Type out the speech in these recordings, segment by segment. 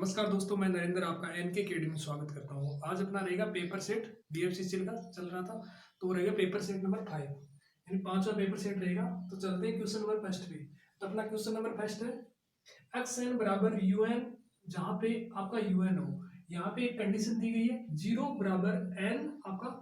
नमस्कार दोस्तों, मैं नरेंद्र आपका एनके अकेडमी में स्वागत करता हूँ। आज अपना रहेगा पेपर सेट बीएफसीसी का चल रहा था, तो वो रहेगा पेपर सेट नंबर 5 यानी पांचवा पेपर सेट रहेगा। तो चलते हैं क्वेश्चन नंबर फर्स्ट पे। तो अपना क्वेश्चन नंबर फर्स्ट है एक्स एन बराबर यू एन, जहाँ पे आपका यू एन हो। यहाँ पे एक कंडीशन दी गई है 0 बराबर एन आपका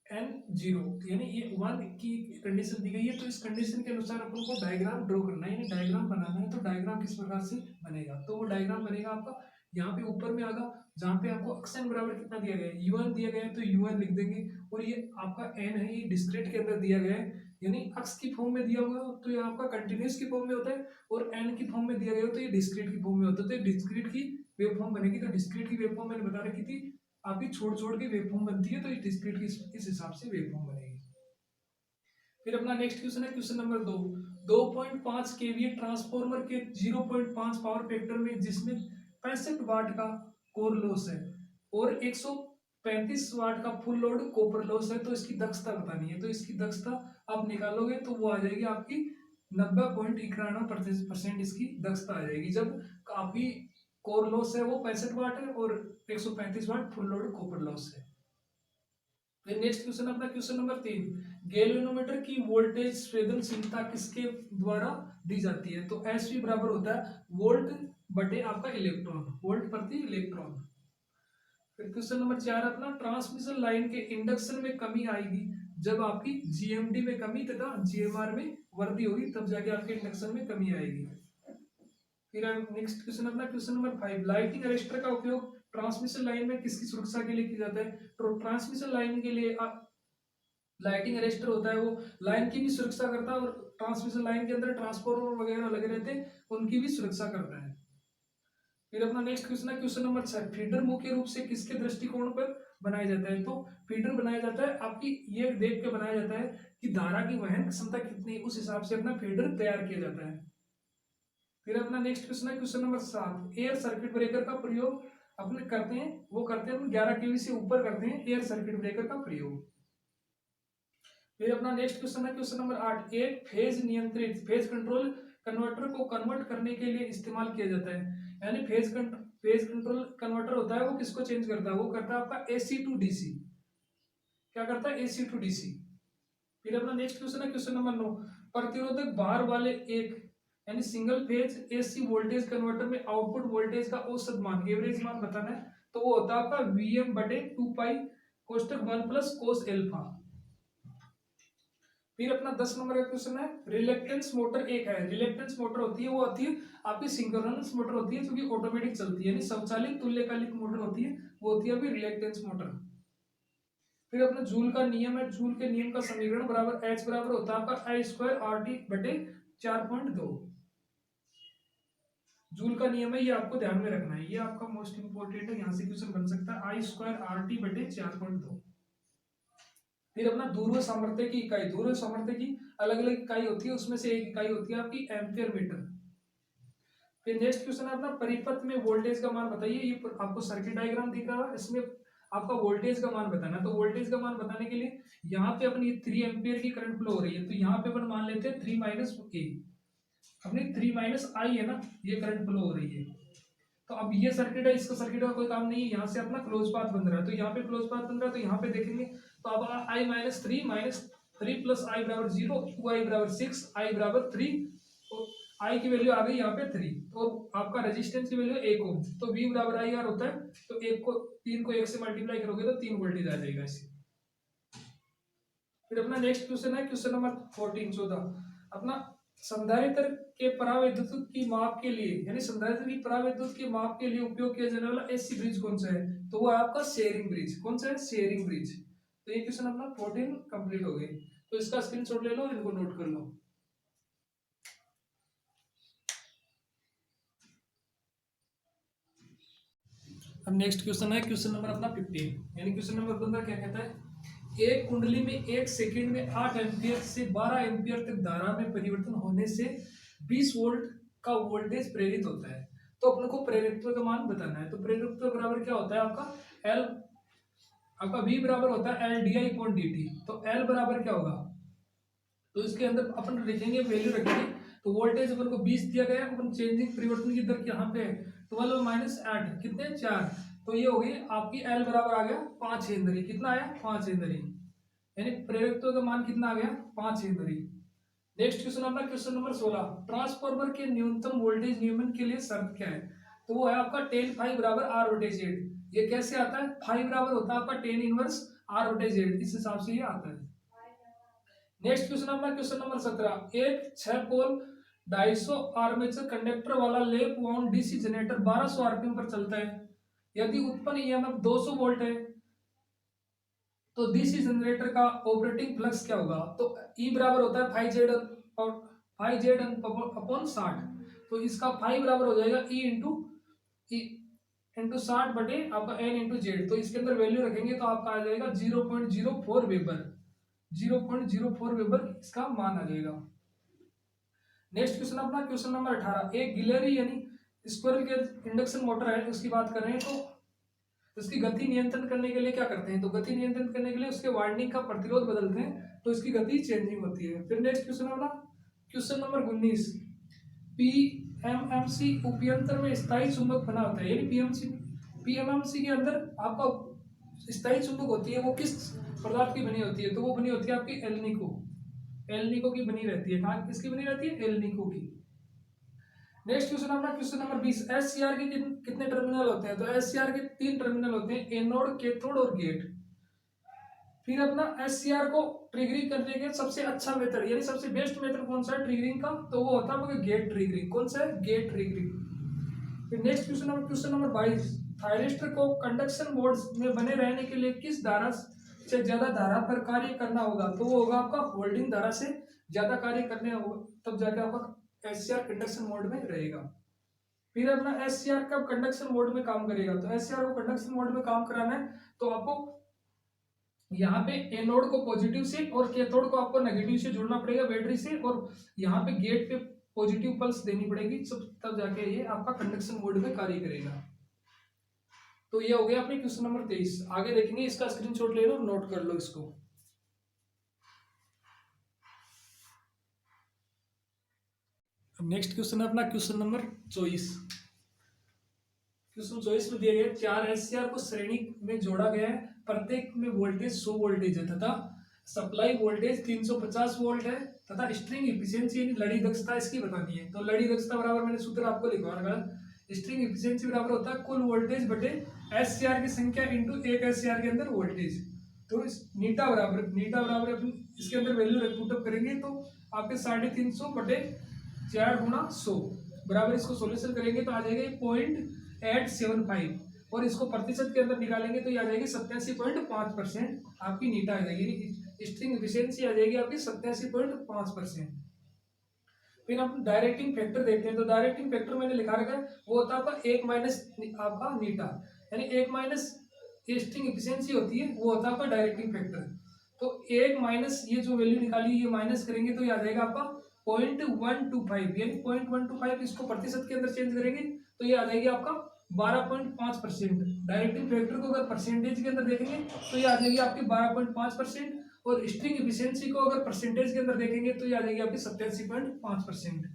एन 0 यानी ये 1 की कंडीशन दी गई है। तो इस कंडीशन के अनुसार अपन को डायग्राम ड्रॉ करना है यानी डायग्राम बनाना है। तो डायग्राम किस प्रकार से बनेगा, तो वो डायग्राम बनेगा आपका यहाँ पे ऊपर में आगा, जहाँ पे आपको एक्स बराबर कितना दिया गया है un दिया गया है, तो un लिख देंगे। और ये आपका n है, ये डिस्क्रीट के अंदर दिया गया है यानी अक्स की फॉर्म में दिया हुआ है तो ये आपका कंटिन्यूस की फॉर्म में होता है, और n की फॉर्म में दिया गया हो तो ये डिस्क्रीट की फॉर्म में होता है। तो ये डिस्क्रीट की वेव फॉर्म बनेगी। तो डिस्क्रीट की वेव फॉर्म मैंने बता रखी थी, आपकी छोड़ छोड़ के वेव फॉर्म बनती है, तो ये डिस्क्रीट की इस हिसाब से वेव फॉर्म बनेगी। फिर अपना नेक्स्ट क्वेश्चन है क्वेश्चन नंबर 2.5 केवीए ट्रांसफार्मर के 0.5 पावर फैक्टर में जिसमें 65 वाट का कोर लॉस है और 135 वाट का फुल लोड कॉपर लॉस है, तो इसकी दक्षता बतानी है। तो इसकी दक्षता आप निकालोगे तो वो आ जाएगी आपकी 90.91% इसकी दक्षता आ जाएगी, जब आपकी कोर लॉस है वो 65 वाट है और 135 वाट फुल लोड कॉपर लॉस है। फिर नेक्स्ट क्वेश्चन अपना क्वेश्चन नंबर 3, गैल्वेनोमीटर की वोल्टेज संवेदनशीलता किसके द्वारा दी जाती है। तो एसवी बराबर होता है वोल्ट बटे आपका इलेक्ट्रॉन, वोल्ट प्रति इलेक्ट्रॉन। फिर क्वेश्चन नंबर 4 अपना ट्रांसमिशन लाइन के इंडक्शन में कमी आएगी जब आपकी जीएमडी में कमी तथा जीएमआर में वृद्धि होगी, तब जाके आपके इंडक्शन में कमी आएगी। फिर नेक्स्ट क्वेश्चन अपना क्वेश्चन नंबर 5, लाइटिंग अरेस्टर का उपयोग ट्रांसमिशन लाइन में किसकी सुरक्षा के लिए किया जाता है। तो ट्रांसमिशन लाइन के लिए लाइटिंग अरेस्टर होता है, वो लाइन की भी सुरक्षा करता है और ट्रांसमिशन लाइन के अंदर ट्रांसफार्मर वगैरह लगे रहते हैं उनकी भी सुरक्षा करता है। फिर अपना नेक्स्ट क्वेश्चन है क्वेश्चन नंबर 6, फीडर मुख्य रूप से किसके दृष्टिकोण पर बनाया जाता है। तो फीडर बनाया जाता है आपकी ये देख के बनाया जाता है कि धारा की वहन क्षमता कितनी, उस हिसाब से अपना फीडर तैयार किया जाता है। फिर अपना नेक्स्ट क्वेश्चन है question number 7, air circuit breaker का प्रयोग अपने करते हैं, वो करते हैं 11 केवी से ऊपर करते हैं एयर सर्किट ब्रेकर का प्रयोग। फिर अपना नेक्स्ट क्वेश्चन है क्वेश्चन नंबर 8, एक फेज नियंत्रित फेज कंट्रोल कन्वर्टर को कन्वर्ट करने के लिए इस्तेमाल किया जाता है, यानी फेज कंट्रोल कन्वर्टर होता है वो किसको चेंज करता है, वो करता है आपका एसी टू डीसी। क्या करता है, एसी टू डीसी। फिर अपना नेक्स्ट क्वेश्चन है क्वेश्चन नंबर 9, प्रतिरोधक भार वाले एक यानी single phase AC voltage converter में आउटपुट वोल्टेज का औसत मान एवरेज मान बताना है, तो वो होता है आपका वीएम बटे 2 पाई कोष्टक 1 प्लस कोस एल्फा। फिर अपना 10 नंबर का क्वेश्चन है, रिलेक्टेंस मोटर एक है, रिलेक्टेंस मोटर होती है वो होती है आपकी सिंक्रोनस मोटर होती है जो कि ऑटोमेटिक चलती है, यानी स्वचालित तुल्यकालिक मोटर होती है, वो होती है अभी रिलेक्टेंस मोटर। फिर अपना जूल का नियम है, जूल के नियम का समीकरण बराबर एच बराबर होता है आपका आई स्क्वायर आर टी बटे 4.2। जूल का नियम है, ये आपको ध्यान में रखना है, ये आपका मोस्ट इंपोर्टेंट है, यहाँ से क्वेश्चन बन सकता है आई स्क्वायर आर टी बटे 4.2। फिर अपना ध्रुव सामर्थ्य की इकाई, ध्रुव सामर्थ्य की अलग अलग इकाई होती है, उसमें से एक इकाई होती है आपकी एम्पियर मीटर। फिर नेक्स्ट क्वेश्चन है अपना परिपथ में वोल्टेज का मान बताइए। ये आपको सर्किट डायग्राम दिख रहा है, इसमें आपका वोल्टेज का मान बताना है। तो वोल्टेज का मान बताने के लिए यहाँ पे अपनी 3 एम्पियर की करंट फ्लो हो रही है, तो यहाँ पे अपन मान लेते हैं 3 माइनस ए, अपनी 3 माइनस आई है ना, ये करंट फ्लो हो रही है। तो अब ये सर्किट है, इसका सर्किट का कोई काम नहीं है, यहाँ से अपना क्लोज पाथ बन रहा है, तो यहाँ पे क्लोज पाथ बन रहा है, तो यहाँ पे देखेंगे तो अब आई माइनस थ्री प्लस आई बराबर 0, 2 आई बराबर 6, आई बराबर 3, तो आई की वैल्यू आ गई यहाँ पे 3, तो आपका रेजिस्टेंस की वैल्यू 1 ओम, तो V बराबर आई आर होता है, तो 3 को 1 से मल्टीप्लाई करोगे तो 3 वोल्टेज आ जाएगा इससे। फिर अपना नेक्स्ट क्वेश्चन है क्वेश्चन नंबर 14 अपना संधारित्र के परावैद्युत की माप के लिए, यानी संधारित्र की परावैद्युत के माप के लिए उपयोग किया जाने वाला एसी ब्रिज कौन सा है, तो वो है आपका शेयरिंग ब्रिज। कौन सा है, शेयरिंग ब्रिज। तो ये क्वेश्चन अपना 14 कंप्लीट हो गए, तो इसका स्क्रीनशॉट ले लो, इनको नोट कर लो। अब नेक्स्ट क्वेश्चन है क्वेश्चन नंबर अपना 15, यानी क्वेश्चन नंबर 15 क्या कहता है, एक कुंडली में 1 सेकंड में 8 एम्पियर से 12 एम्पियर तक धारा में परिवर्तन होने से 20 वोल्ट का वोल्टेज प्रेरित होता है। तो अपन को प्रेरित्व का मान बताना है। तो प्रेरित्व बराबर क्या होता है आपका एल, आपका V बराबर होता है L D I upon D T. तो एल बराबर क्या होगा, तो इसके अंदर अपन लिखेंगे वैल्यू रखेंगे, तो वोल्टेज अपन को 20 दिया गया, अपन चेंजिंग परिवर्तन की दर यहाँ पे है 12 माइनस 8 कितने 4, तो ये हो गई आपकी एल बराबर आ गया 5 हेनरी। कितना आया 5 हेनरी, यानी प्रेरकत्व का मान कितना आ गया 5 हेनरी। नेक्स्ट क्वेश्चन अपना क्वेश्चन नंबर 16, ट्रांसफार्मर के न्यूनतम वोल्टेज नियमन के लिए शर्त क्या है, तो वो है आपका tan फाई बराबर आर बटे जेड। ये कैसे आता है, फाई बराबर होता है आपका tan इनवर्स आर बटे जेड, इस हिसाब से ये आता है। नेक्स्ट क्वेश्चन अपना क्वेश्चन नंबर 17, एक 6 पोल 250 आर्मेचर कंडक्टर वाला lap wound DC generator 1200 RPM पर चलता है। यदि उत्पन्न ईएमएफ 200 वोल्ट है तो डीसी जनरेटर का ऑपरेटिंग फ्लक्स क्या होगा, तो ई बराबर होता है फाई जेड और फाई जेड अपॉन 60, तो इसका फाई बराबर हो जाएगा ई इंटू 60 बटे आपका एन इंटू जेड। तो इसके अंदर वैल्यू रखेंगे तो आपका आ जाएगा 0.04 वेबर, 0.04 वेबर इसका मान आ जाएगा। नेक्स्ट क्वेश्चन अपना क्वेश्चन नंबर 18, एक गिलहरी यानी स्क्विरल के इंडक्शन मोटर है, उसकी बात कर रहे हैं, तो उसकी गति नियंत्रण करने के लिए क्या करते हैं, तो गति नियंत्रण करने के लिए उसके वाइंडिंग का प्रतिरोध बदलते हैं, तो इसकी गति चेंजिंग होती है। फिर नेक्स्ट क्वेश्चन अपना क्वेश्चन नंबर 19, पीएमएमसी उपयंत्र में स्थायी चुंबक बना होता है, यानी पीएमएमसी के अंदर आपका स्थायी चुंबक होती है, वो किस पदार्थ की बनी होती है, तो वो बनी होती है आपकी एल्निको की बनी रहती है। कहाँ किसकी बनी रहती है, एल्निको की। नेक्स्ट क्वेश्चन अपना क्वेश्चन नंबर 20, एससीआर के कितने टर्मिनल होते हैं, तो एससीआर के 3 टर्मिनल होते हैं, एनोड, कैथोड और गेट। फिर अपना एससीआर को ट्रिगरिंग करने के सबसे अच्छा मेथड यानी सबसे बेस्ट मेथड कौन सा है ट्रिगरिंग का, तो वो होता है गेट ट्रिगरिंग। कौन सा है, गेट ट्रिगरिंग। फिर नेक्स्ट क्वेश्चन नंबर 22, थायरिस्टर को कंडक्शन मोड में बने रहने के लिए किस धारा से ज्यादा धारा पर कार्य करना होगा, तो वो होगा आपका होल्डिंग धारा से ज्यादा कार्य करने होगा, तब जाके आपका एससीआर कंडक्शन मोड में रहेगा। फिर अपना एससीआर कब कंडक्शन मोड में काम करेगा, तो एससीआर को कंडक्शन मोड में काम कराना है तो आपको यहाँ पे एनोड को पॉजिटिव से और कैथोड को आपको नेगेटिव से जुड़ना पड़ेगा बैटरी से, और यहाँ पे गेट पे पॉजिटिव पल्स देनी पड़ेगी, तब जाके ये आपका कंडक्शन मोड में कार्य करेगा। तो ये हो गया अपने क्वेश्चन नंबर 23। आगे देखेंगे, इसका स्क्रीनशॉट ले लो, नोट कर लो इसको। नेक्स्ट क्वेश्चन है अपना क्वेश्चन नंबर 24। क्वेश्चन 24 में दिया गया 4 एससीआर को श्रेणी में जोड़ा गया है, प्रत्येक में वोल्टेज 100 वोल्टेज है तथा सप्लाई वोल्टेज 350 वोल्ट है तथा स्ट्रिंग इफिशियंसी यानी लड़ी दक्षता इसकी बतानी है। तो लड़ी दक्षता बराबर मैंने सूत्र आपको लिखवा रखा है, स्ट्रिंग इफिशियंसी बराबर होता है कुल वोल्टेज बटे एससीआर की संख्या इंटू एक एससीआर के अंदर वोल्टेज। तो इस नीटा बराबर अपन इसके अंदर वैल्यू पुटअप करेंगे तो आपके 350 बटे 4 गुणा 100 बराबर, इसको सोल्यूशन करेंगे तो आ जाएगा 0.875 और इसको प्रतिशत के अंदर निकालेंगे तो ये आ जाएगी 87.5% आपकी नीटा आ जाएगी, स्ट्रिंग एफिशिएंसी आ जाएगी आपकी 87.5%। फिर हम डायरेक्टिंग फैक्टर देखते हैं, तो डायरेक्टिंग फैक्टर मैंने लिखा रखा है वो होता है आपका 1 माइनस आपका नीटा, यानी 1 माइनस स्ट्रिंग एफिशिएंसी होती है वो होता है आपका डायरेक्टिंग फैक्टर। तो 1 माइनस ये जो वैल्यू निकाली ये माइनस करेंगे तो ये आ जाएगा आपका 0.125, यानी 0.125 इसको प्रतिशत के अंदर चेंज करेंगे तो ये आ जाएगी आपका 12.5%। डायरेक्टिंग फैक्टर को अगर परसेंटेज के अंदर देखेंगे तो ये आ जाएगी आपकी 12.5%, और स्ट्रिंग एफिशिएंसी को अगर परसेंटेज के अंदर देखेंगे तो ये आ जाएगी आपकी 87.5%।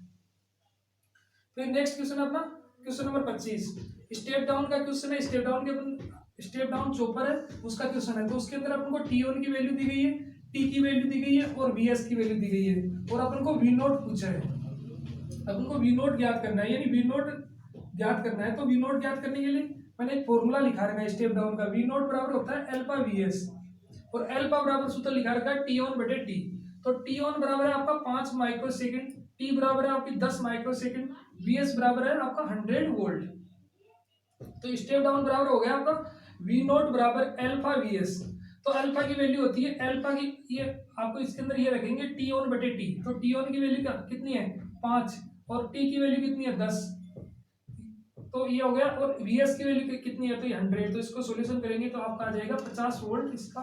फिर नेक्स्ट क्वेश्चन अपना क्वेश्चन नंबर 25, स्टेप डाउन का क्वेश्चन है। स्टेप डाउन चॉपर है उसका क्वेश्चन है, तो उसके अंदर अपन को T1 की वैल्यू दी गई है, T की वैल्यू दी गई है और Vs की वैल्यू दी गई है, और अपन को V0 पूछा है। अपन को V0 ज्ञात करना है, यानी V0 ज्ञात करना है, तो V0 ज्ञात करने के लिए मैंने एक फॉर्मूला लिखा रखा है स्टेप डाउन का। V0 बराबर होता है अल्फा Vs और अल्फा बराबर सूत्र लिखा रखा है T1 बटे T। तो T1 बराबर है आपका 5 माइक्रो सेकेंड, T बराबर है आपकी 10 माइक्रो सेकेंड, Vs बराबर है आपका 100 वोल्ट। तो स्टेप डाउन बराबर हो गया आपका V0 बराबर अल्फा Vs। तो अल्फा की वैल्यू होती है अल्फा की, ये आपको इसके अंदर ये रखेंगे T1 बटे T। तो T1 की वैल्यू कितनी है 5 और T की वैल्यू कितनी है 10, तो ये हो गया, और Vs की वैल्यू कितनी है तो ये 100। तो इसको सॉल्यूशन करेंगे तो आपका आ जाएगा 50 वोल्ट, इसका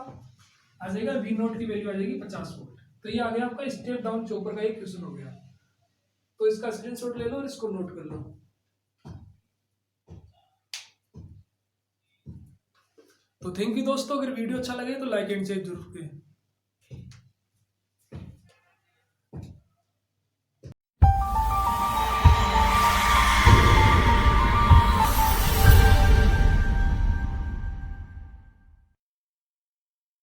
आ जाएगा V0 की वैल्यू आ जाएगी 50 वोल्ट। तो ये आ गया आपका स्टेप डाउन चॉपर का एक क्वेश्चन हो गया। तो इसका स्क्रीनशॉट ले लो और इसको नोट कर लो। तो थैंक यू दोस्तों, अगर वीडियो अच्छा लगे तो लाइक एंड शेयर जरूर करें।